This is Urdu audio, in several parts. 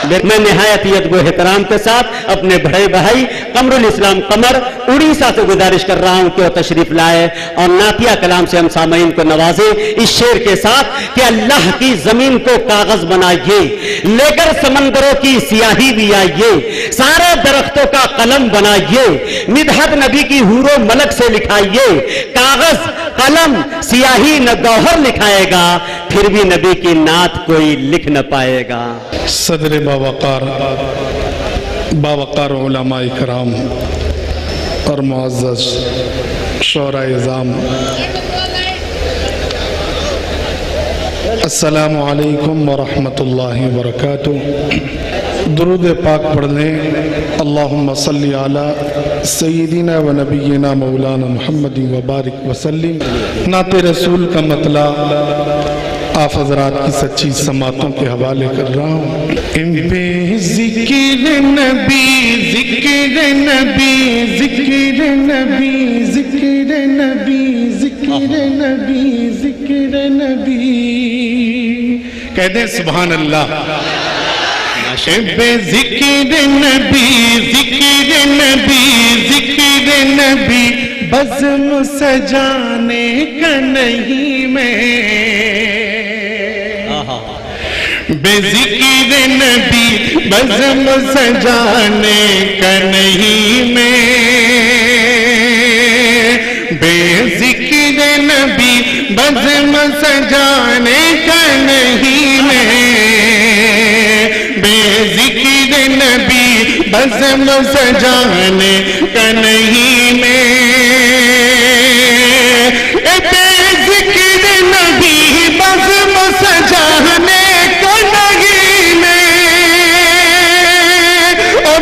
میں نہایت ادب و احترام کے ساتھ اپنے بڑے بھائی قمر الاسلام قمر اڑیسہ سے گزارش کر رہا ہوں کہ وہ تشریف لائے اور نعتیہ کلام سے ہم سامعین کو نوازے اس شعر کے ساتھ کہ اللہ کی زمین کو کاغذ بنائیے، لے کر سمندروں کی سیاہی بھی آئیے، سارے درختوں کا قلم بنائیے، مدحت نبی کی حور و ملک سے لکھائیے، کاغذ قلم سیاہی نہ گوہر لکھائے گا، پھر بھی نبی کی نعت کوئی لکھ نہ پائے گا۔ صدر باوقار علماء کرام اور معزز شعراء اعظام، السلام علیکم ورحمۃ اللہ وبرکاتہ۔ درود پاک پڑھ لیں۔ اللہم صلی علی سیدنا و نبینا مولانا محمد وبارک وسلم۔ نعت رسول کا مطلع آپ حضرات کی سچی سماعتوں کے حوالے کر رہا ہوں۔ بے ذکر نبی ذکر نبی ذکر نبی ذکر نبی ذکر نبی ذکر نبی، کہہ دیں سبحان اللہ۔ بے ذکر نبی ذکر نبی ذکر نبی، بزم سجانے کا نہیں میں، بے ذکر نبی بزم سجانے کا نہیں میں، بے ذکر نبی بزم سجانے کا نہیں میں، بے ذکر نبی بزم سجانے کا نہیں میں، بے ذکر نبی بزم سجانے کا نہیں میں،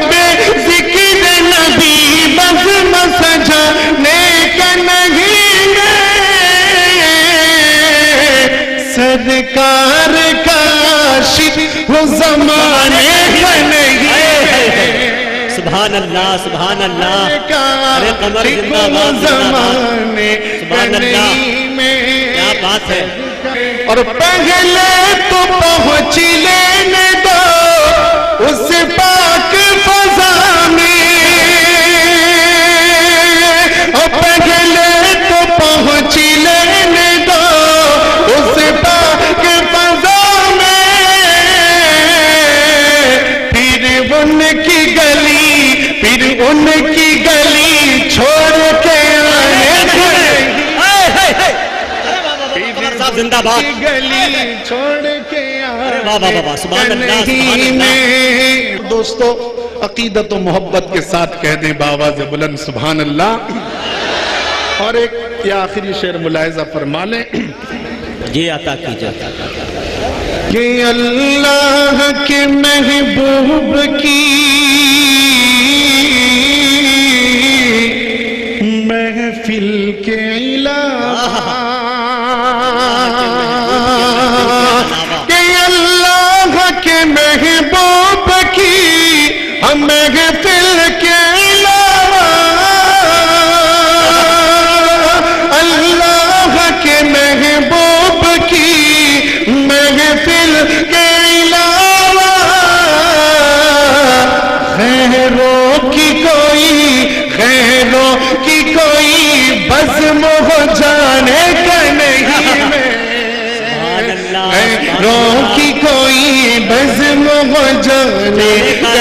بے ذکر نبی بزم سجانے کا نہیں میں، سرکار کا عاشق وہ زمانے کا نہیں ہے۔ سبحان اللہ سبحان اللہ، ارے قمر زندہ باد زمانے کا نہیں میں، کیا بات ہے۔ اور پہلے تو پہنچ لینے دو اس پاک فضا میں، اور پہلے تو پہنچ لینے دو اس پاک فضا میں، پھر ان کی گلی چھوڑ کے زندہ باد گلی چھوڑ کے سبحان اللہ سبحان اللہ۔ دوستو عقیدت و محبت کے ساتھ کہہ دیں بآواز بلند سبحان اللہ۔ اور ایک یہ آخری شعر ملاحظہ فرما لیں، جی عطا کیجئے۔ کہ اللہ کے محبوب کی محفل کے علاوہ، کہ اللہ کے محبوب کی محفل کے علاوہ، اللہ کے محبوب کی محفل کے علاوہ، غیروں کی کوئی بزم ہو جانے کا نہیں میں، غیروں کی کوئی بزم ہو جانے کا